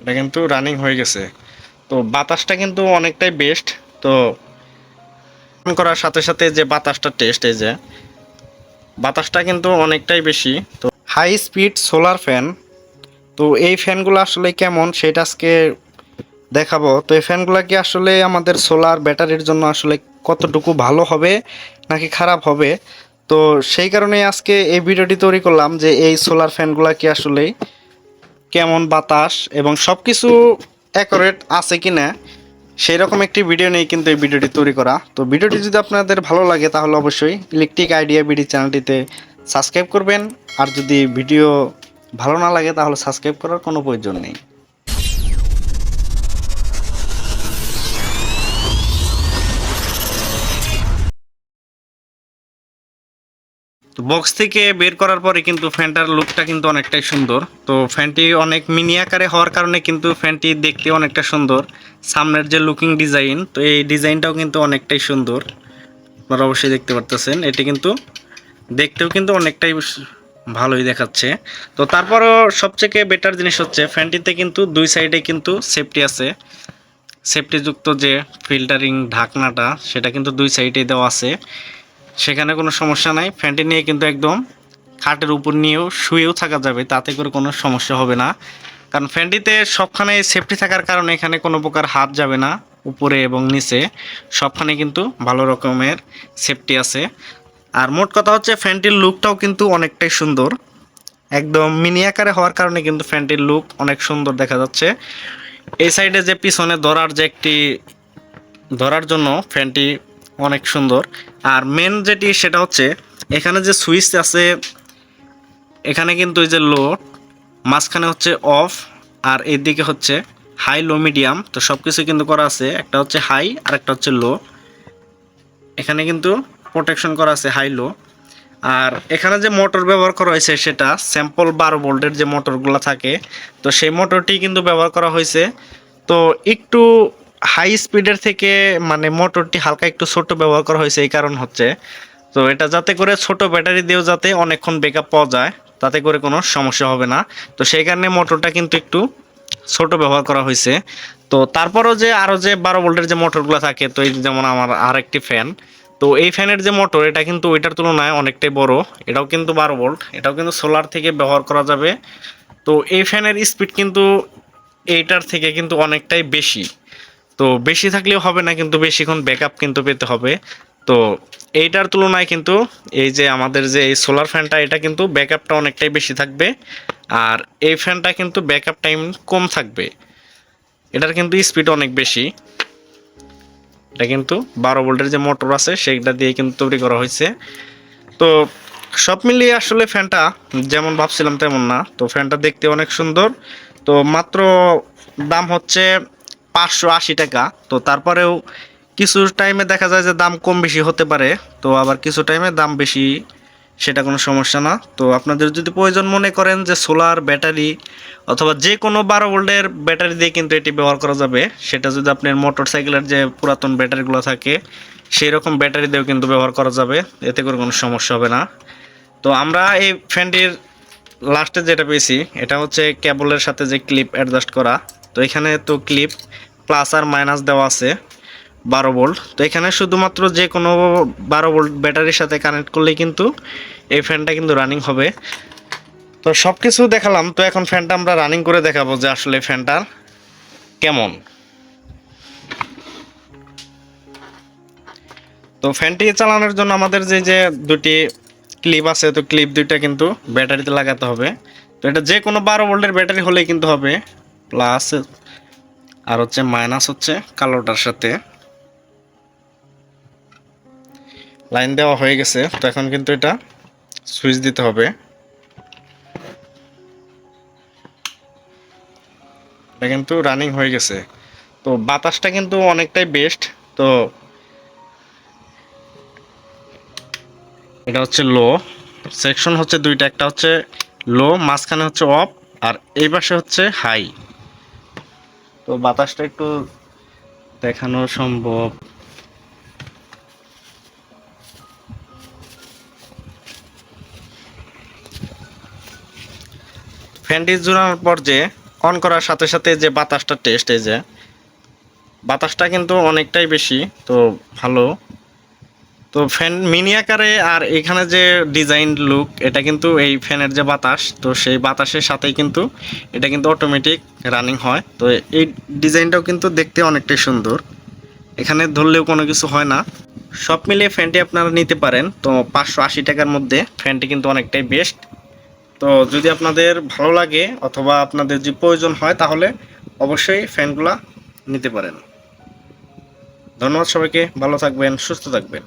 এটা কিন্তু রানিং হয়ে গেছে। তো বাতাসটা কিন্তু অনেকটাই বেস্ট। তো করার সাথে সাথে যে বাতাসটা টেস্ট, এই যে বাতাসটা কিন্তু অনেকটাই বেশি। তো হাই স্পিড সোলার ফ্যান, তো এই ফ্যানগুলো আসলে কেমন সেটা আজকে দেখাবো। তো এই ফ্যানগুলো কি আসলে আমাদের সোলার ব্যাটারির জন্য আসলে কতটুকু ভালো হবে নাকি খারাপ হবে, তো সেই কারণে আজকে এই ভিডিওটি তৈরি করলাম যে এই সোলার ফ্যানগুলো কি আসলে কেমন বাতাস এবং সব কিছু অ্যাকুরেট আছে কি না সেই রকম একটি ভিডিও নিয়ে কিন্তু এই ভিডিওটি তৈরি করা। তো ভিডিওটি যদি আপনাদের ভালো লাগে তাহলে অবশ্যই ইলেকট্রিক আইডিয়া বিডি চ্যানেলটিতে সাবস্ক্রাইব করবেন। আর যদি ভিডিও ভালো না লাগে তাহলে সাবস্ক্রাইব করার কোনো প্রয়োজন নেই। তো বক্স থেকে বের করার পরে কিন্তু ফ্যানটার লুকটা কিন্তু অনেকটাই সুন্দর। তো ফ্যানটি অনেক মিনি আকারে হওয়ার কারণে কিন্তু ফ্যানটি দেখতে অনেকটা সুন্দর। সামনের যে লুকিং ডিজাইন, তো এই ডিজাইনটাও কিন্তু অনেকটাই সুন্দর, আপনারা অবশ্যই দেখতে পারতেছেন। এটি কিন্তু দেখতেও কিন্তু অনেকটাই ভালোই দেখাচ্ছে। তো তারপরও সবথেকে বেটার জিনিস হচ্ছে ফ্যানটিতে কিন্তু দুই সাইডে কিন্তু সেফটি আছে। সেফটিযুক্ত যে ফিল্টারিং ঢাকনাটা সেটা কিন্তু দুই সাইডে দেওয়া আছে, সেখানে কোনো সমস্যা নাই। ফ্যানটি নিয়ে কিন্তু একদম খাটের উপর নিয়েও শুয়েও থাকা যাবে, তাতে করে কোনো সমস্যা হবে না। কারণ ফ্যানটিতে সবখানে সেফটি থাকার কারণে এখানে কোনো প্রকার হাত যাবে না, উপরে এবং নিচে সবখানে কিন্তু ভালো রকমের সেফটি আছে। আর মোট কথা হচ্ছে ফ্যানটির লুকটাও কিন্তু অনেকটাই সুন্দর, একদম মিনি আকারে হওয়ার কারণে কিন্তু ফ্যানটির লুক অনেক সুন্দর দেখা যাচ্ছে। এই সাইডে যে পিছনে ধরার যে একটি ধরার জন্য ফ্যানটি অনেক সুন্দর। আর মেন যেটি সেটা হচ্ছে এখানে যে সুইচ আছে, এখানে কিন্তু এই যে লো, মাঝখানে হচ্ছে অফ, আর এদিকে হচ্ছে হাই লো মিডিয়াম। তো সব কিছু কিন্তু করা আছে, একটা হচ্ছে হাই আর একটা হচ্ছে লো। এখানে কিন্তু প্রোটেকশন করা আছে হাই লো। আর এখানে যে মোটর ব্যবহার করা হয়েছে সেটা স্যাম্পল 12 ভোল্টের যে মোটরগুলো থাকে, তো সেই মোটরটি কিন্তু ব্যবহার করা হয়েছে। তো একটু হাই স্পিডের থেকে মানে মোটরটি হালকা একটু ছোট ব্যবহার করা হয়েছে, এই কারণ হচ্ছে তো এটা যাতে করে ছোট ব্যাটারি দিয়েও যাতে অনেকক্ষণ ব্যাকআপ পাওয়া যায়, তাতে করে কোনো সমস্যা হবে না। তো সেই কারণে মোটরটা কিন্তু একটু ছোট ব্যবহার করা হয়েছে। তো তারপরও যে আরও যে 12 ভোল্টের যে মোটরগুলো থাকে, তো এই যেমন আমার আরেকটি ফ্যান, তো এই ফ্যানের যে মোটর এটা কিন্তু ওইটার তুলনায় অনেকটাই বড়। এটাও কিন্তু 12 ভোল্ট, এটাও কিন্তু সোলার থেকে ব্যবহার করা যাবে। তো এই ফ্যানের স্পিড কিন্তু এইটার থেকে কিন্তু অনেকটাই বেশি। তো বেশি থাকলেও হবে না, কিন্তু বেশিক্ষণ ব্যাকআপ কিন্তু পেতে হবে। তো এইটার তুলনায় কিন্তু এই যে আমাদের যে এই সোলার ফ্যানটা, এটা কিন্তু ব্যাকআপটা অনেকটাই বেশি থাকবে। আর এই ফ্যানটা কিন্তু ব্যাকআপ টাইম কম থাকবে, এটার কিন্তু স্পিড অনেক বেশি। এটা কিন্তু 12 ভোল্টের যে মোটর আছে সেইটা দিয়ে কিন্তু তৈরি করা হয়েছে। তো সব মিলিয়ে আসলে ফ্যানটা যেমন ভাবছিলাম তেমন না। তো ফ্যানটা দেখতে অনেক সুন্দর। তো মাত্র দাম হচ্ছে 580 টাকা। তো তারপরেও কিছু টাইমে দেখা যায় যে দাম কম বেশি হতে পারে, তো আবার কিছু টাইমে দাম বেশি, সেটা কোনো সমস্যা না। তো আপনাদের যদি প্রয়োজন মনে করেন যে সোলার ব্যাটারি অথবা যে কোনো 12 ভোল্টের ব্যাটারি দিয়ে কিন্তু এটি ব্যবহার করা যাবে, সেটা যদি আপনার মোটর সাইকেলের যে পুরাতন ব্যাটারিগুলো থাকে সেই রকম ব্যাটারি দিয়েও কিন্তু ব্যবহার করা যাবে, এতে করে কোনো সমস্যা হবে না। তো আমরা এই ফ্যানটির লাস্টে যেটা পেয়েছি এটা হচ্ছে কেবলের সাথে যে ক্লিপ অ্যাডজাস্ট করা। তো এখানে তো ক্লিপ প্লাস আর মাইনাস দেওয়া আছে 12 ভোল্ট। তো এখানে শুধুমাত্র যে কোনো 12 ভোল্ট ব্যাটারির সাথে কানেক্ট করলেই কিন্তু এই ফ্যানটা কিন্তু রানিং হবে। তো সব কিছু দেখালাম, তো এখন ফ্যানটা আমরা রানিং করে দেখাবো যে আসলে ফ্যানটার কেমন। তো ফ্যানটি চালানোর জন্য আমাদের যে যে দুটি ক্লিপ আছে, তো ক্লিপ দুইটা কিন্তু ব্যাটারিতে লাগাতে হবে। তো এটা যে কোনো 12 ভোল্টের ব্যাটারি হলেই কিন্তু হবে। প্লাস আর হচ্ছে মাইনাস হচ্ছে কালোটার সাথে লাইন দেওয়া হয়ে গেছে। তো এখন কিন্তু এটা সুইচ দিতে হবে। এটা কিন্তু রানিং হয়ে গেছে। তো বাতাসটা কিন্তু অনেকটাই বেস্ট। তো এটা হচ্ছে লো সেকশন, হচ্ছে দুইটা, একটা হচ্ছে লো, মাঝখানে হচ্ছে অফ, আর এই পাশে হচ্ছে হাই। তো বাতাসটা একটু দেখানো সম্ভব। ফ্যানটি জোড়ানোর পর যে অন করার সাথে সাথে যে বাতাসটা টেস্ট, এই যে বাতাসটা কিন্তু অনেকটাই বেশি, তো ভালো। তো ফ্যান মিনি আকারে, আর এখানে যে ডিজাইন লুক, এটা কিন্তু এই ফ্যানের যে বাতাস, তো সেই বাতাসের সাথেই কিন্তু এটা কিন্তু অটোমেটিক রানিং হয়। তো এই ডিজাইনটাও কিন্তু দেখতে অনেকটাই সুন্দর, এখানে ধরলেও কোনো কিছু হয় না। সব মিলিয়ে ফ্যানটি আপনারা নিতে পারেন। তো 580 টাকার মধ্যে ফ্যানটি কিন্তু অনেকটাই বেস্ট। তো যদি আপনাদের ভালো লাগে অথবা আপনাদের যদি প্রয়োজন হয় তাহলে অবশ্যই ফ্যানগুলা নিতে পারেন। ধন্যবাদ সবাইকে, ভালো থাকবেন, সুস্থ থাকবেন।